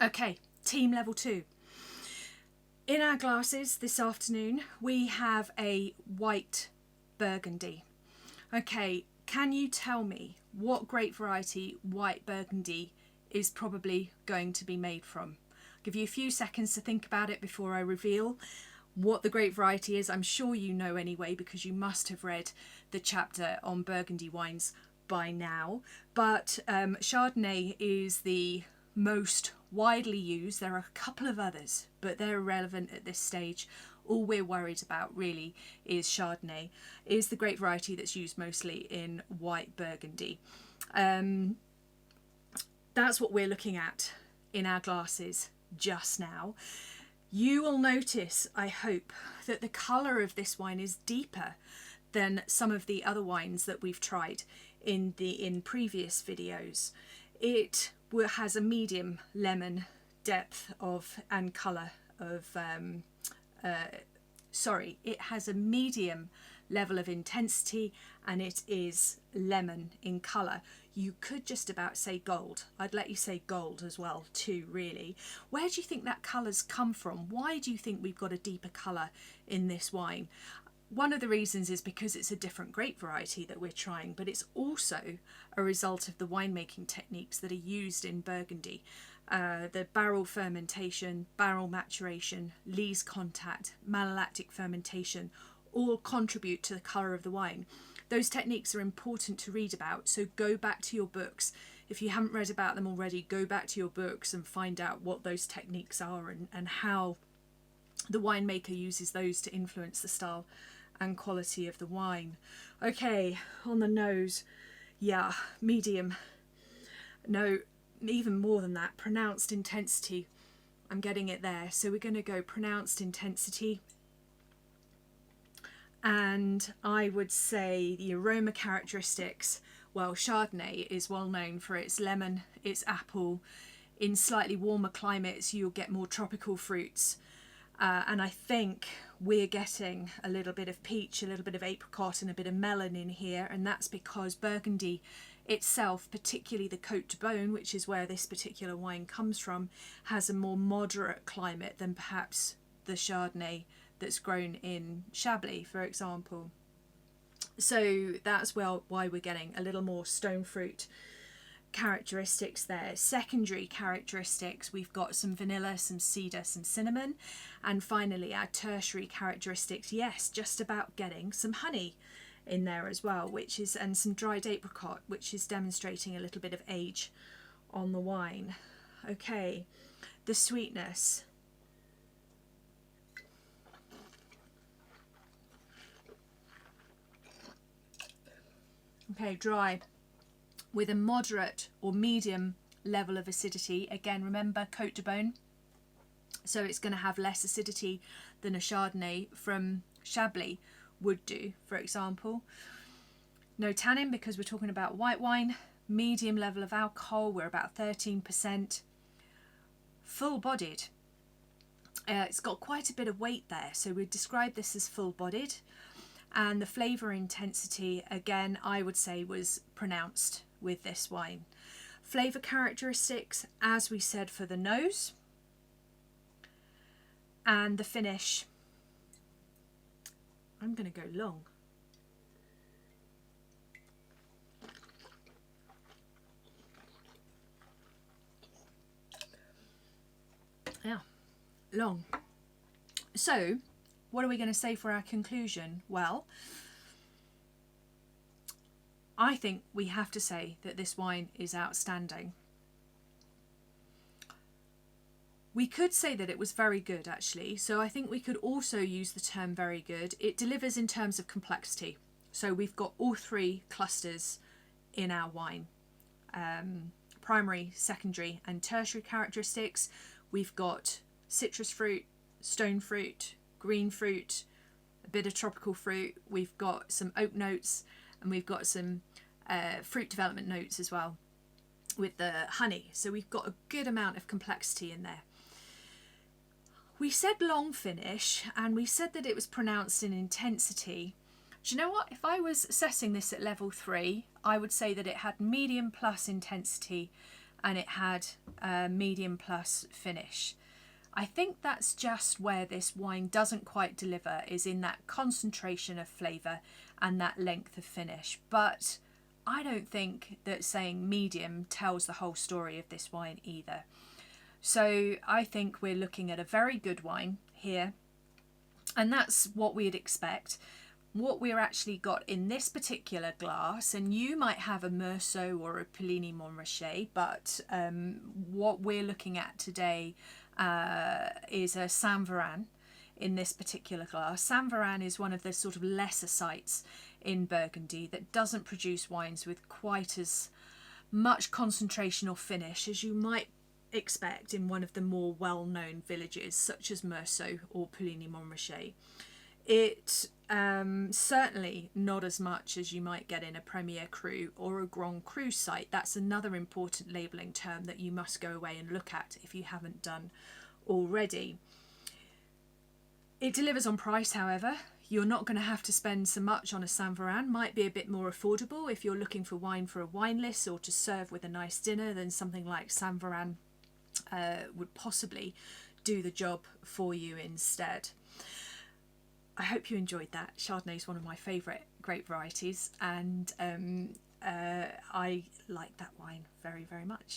Okay, team level 2. In our glasses this afternoon, we have a white Burgundy. Okay, can you tell me what grape variety white Burgundy is probably going to be made from? I'll give you a few seconds to think about it before I reveal what the grape variety is. I'm sure you know anyway, because you must have read the chapter on Burgundy wines by now. But Chardonnay is the most widely used. There are a couple of others, but they're irrelevant at this stage. All we're worried about really is Chardonnay, is the grape variety that's used mostly in white Burgundy. That's what we're looking at in our glasses just now. You will notice, I hope, that the colour of this wine is deeper than some of the other wines that we've tried in previous videos. It has a medium lemon depth of and colour of it has a medium level of intensity, and it is lemon in colour. You could just about say gold. I'd let you say gold as well too, really. Where do you think that colour's come from? Why do you think we've got a deeper colour in this wine? One of the reasons is because it's a different grape variety that we're trying, but it's also a result of the winemaking techniques that are used in Burgundy. The barrel fermentation, barrel maturation, lees contact, malolactic fermentation all contribute to the colour of the wine. Those techniques are important to read about, so go back to your books. If you haven't read about them already, go back to your books and find out what those techniques are and how the winemaker uses those to influence the style and quality of the wine. Okay, on the nose, yeah, medium. No, even more than that, pronounced intensity. I'm getting it there. So we're going to go pronounced intensity. And I would say the aroma characteristics, well, Chardonnay is well known for its lemon, its apple. In slightly warmer climates, you'll get more tropical fruits. And I think we're getting a little bit of peach, a little bit of apricot and a bit of melon in here. And that's because Burgundy itself, particularly the Côte de Beaune, which is where this particular wine comes from, has a more moderate climate than perhaps the Chardonnay that's grown in Chablis, for example. So that's why we're getting a little more stone fruit characteristics there. Secondary characteristics, we've got some vanilla, some cedar, some cinnamon, and finally our tertiary characteristics, yes, just about getting some honey in there as well, which is, and some dried apricot, which is demonstrating a little bit of age on the wine. Okay, the sweetness. Okay, dry with a moderate or medium level of acidity. Again, remember Côte de Beaune, so it's going to have less acidity than a Chardonnay from Chablis would do, for example. No tannin because we're talking about white wine. Medium level of alcohol, we're about 13%. Full-bodied. It's got quite a bit of weight there, so we'd describe this as full-bodied. And the flavour intensity, again, I would say was pronounced with this wine. Flavour characteristics, as we said, for the nose. And the finish, I'm going to go long. Yeah, long. So, what are we going to say for our conclusion? Well, I think we have to say that this wine is outstanding. We could say that it was very good, actually. So I think we could also use the term very good. It delivers in terms of complexity. So we've got all three clusters in our wine. Primary, secondary and tertiary characteristics. We've got citrus fruit, stone fruit, green fruit, a bit of tropical fruit. We've got some oak notes and we've got some fruit development notes as well with the honey. So we've got a good amount of complexity in there. We said long finish and we said that it was pronounced in intensity. Do you know what? If I was assessing this at level 3, I would say that it had medium plus intensity and it had a medium plus finish. I think that's just where this wine doesn't quite deliver, is in that concentration of flavour and that length of finish. But I don't think that saying medium tells the whole story of this wine either. So I think we're looking at a very good wine here, and that's what we'd expect. What we're actually got in this particular glass, and you might have a Meursault or a Puligny Montrachet, but what we're looking at today is a Saint Véran in this particular glass. Saint Véran is one of the sort of lesser sites in Burgundy that doesn't produce wines with quite as much concentration or finish as you might expect in one of the more well-known villages such as Meursault or Puligny Montrachet. It certainly not as much as you might get in a Premier Cru or a Grand Cru site. That's another important labelling term that you must go away and look at if you haven't done already. It delivers on price, however. You're not going to have to spend so much on a Saint Véran. Might be a bit more affordable if you're looking for wine for a wine list or to serve with a nice dinner, then something like Saint Véran would possibly do the job for you instead. I hope you enjoyed that. Chardonnay is one of my favourite grape varieties, and I like that wine very, very much.